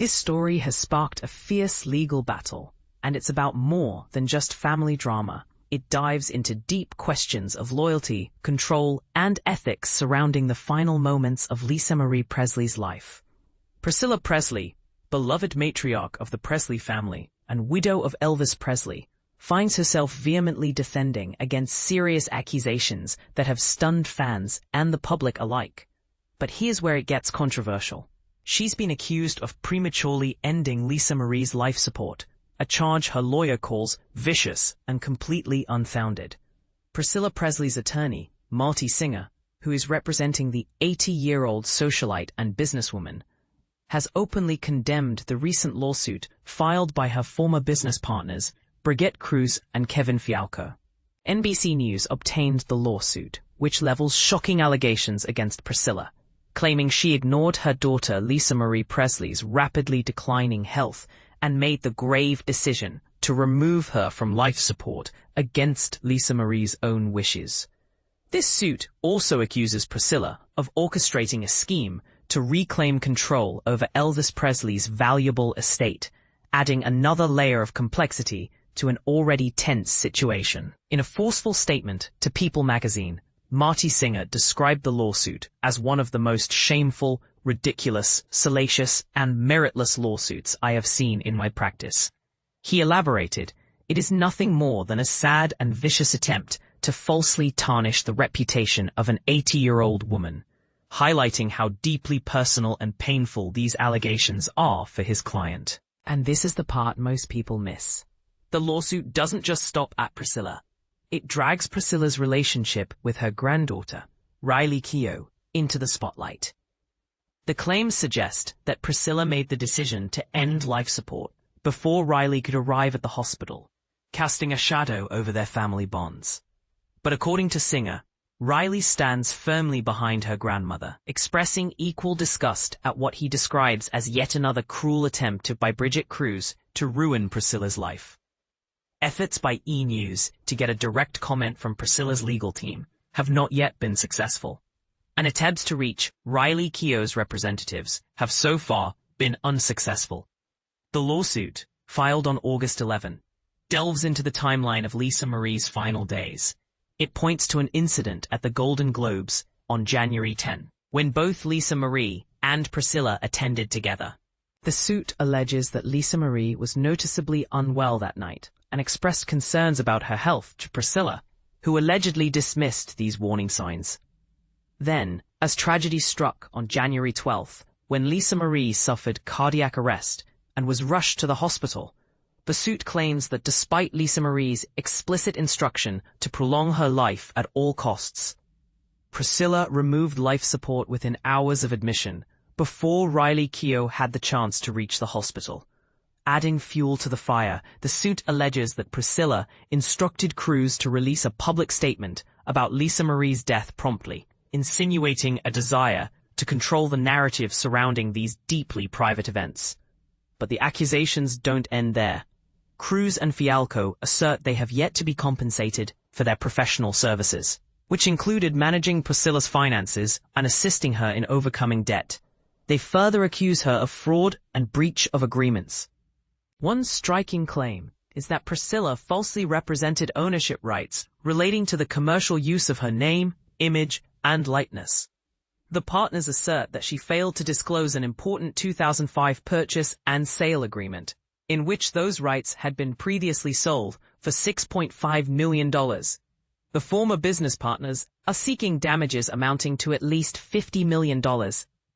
This story has sparked a fierce legal battle, and it's about more than just family drama. It dives into deep questions of loyalty, control, and ethics surrounding the final moments of Lisa Marie Presley's life. Priscilla Presley, beloved matriarch of the Presley family and widow of Elvis Presley, finds herself vehemently defending against serious accusations that have stunned fans and the public alike. But here's where it gets controversial. She's been accused of prematurely ending Lisa Marie's life support, a charge her lawyer calls vicious and completely unfounded. Priscilla Presley's attorney, Marty Singer, who is representing the 80-year-old socialite and businesswoman, has openly condemned the recent lawsuit filed by her former business partners, Brigitte, Kruse, and Kevin Fialko. NBC News obtained the lawsuit, which levels shocking allegations against Priscilla, claiming she ignored her daughter Lisa Marie Presley's rapidly declining health and made the grave decision to remove her from life support against Lisa Marie's own wishes. This suit also accuses Priscilla of orchestrating a scheme to reclaim control over Elvis Presley's valuable estate, adding another layer of complexity to an already tense situation. In a forceful statement to People magazine, Marty Singer described the lawsuit as one of the most shameful, ridiculous, salacious, and meritless lawsuits I have seen in my practice. He elaborated, "It is nothing more than a sad and vicious attempt to falsely tarnish the reputation of an 80-year-old woman," highlighting how deeply personal and painful these allegations are for his client. And this is the part most people miss. The lawsuit doesn't just stop at Priscilla. It drags Priscilla's relationship with her granddaughter, Riley Keough, into the spotlight. The claims suggest that Priscilla made the decision to end life support before Riley could arrive at the hospital, casting a shadow over their family bonds. But according to Singer, Riley stands firmly behind her grandmother, expressing equal disgust at what he describes as yet another cruel attempt by Brigitte Kruse to ruin Priscilla's life. Efforts by E! News to get a direct comment from Priscilla's legal team have not yet been successful, and attempts to reach Riley Keough's representatives have so far been unsuccessful. The lawsuit, filed on August 11, delves into the timeline of Lisa Marie's final days. It points to an incident at the Golden Globes on January 10, when both Lisa Marie and Priscilla attended together. The suit alleges that Lisa Marie was noticeably unwell that night and expressed concerns about her health to Priscilla, who allegedly dismissed these warning signs. Then, as tragedy struck on January 12th, when Lisa Marie suffered cardiac arrest and was rushed to the hospital, the suit claims that despite Lisa Marie's explicit instruction to prolong her life at all costs, Priscilla removed life support within hours of admission before Riley Keough had the chance to reach the hospital. Adding fuel to the fire, the suit alleges that Priscilla instructed Kruse to release a public statement about Lisa Marie's death promptly, insinuating a desire to control the narrative surrounding these deeply private events. But the accusations don't end there. Kruse and Fialko assert they have yet to be compensated for their professional services, which included managing Priscilla's finances and assisting her in overcoming debt. They further accuse her of fraud and breach of agreements. One striking claim is that Priscilla falsely represented ownership rights relating to the commercial use of her name, image, and likeness. The partners assert that she failed to disclose an important 2005 purchase and sale agreement, in which those rights had been previously sold for $6.5 million. The former business partners are seeking damages amounting to at least $50 million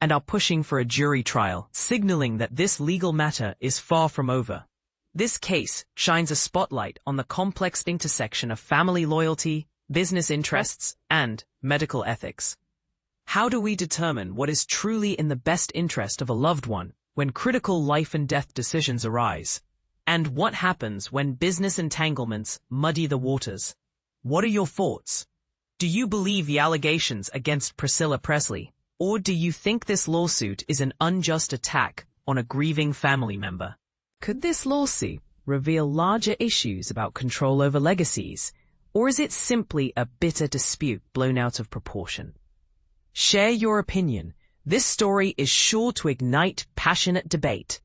and are pushing for a jury trial, signaling that this legal matter is far from over. This case shines a spotlight on the complex intersection of family loyalty, business interests, and medical ethics. How do we determine what is truly in the best interest of a loved one when critical life and death decisions arise? And what happens when business entanglements muddy the waters? What are your thoughts? Do you believe the allegations against Priscilla Presley? Or do you think this lawsuit is an unjust attack on a grieving family member? Could this lawsuit reveal larger issues about control over legacies, or is it simply a bitter dispute blown out of proportion? Share your opinion. This story is sure to ignite passionate debate.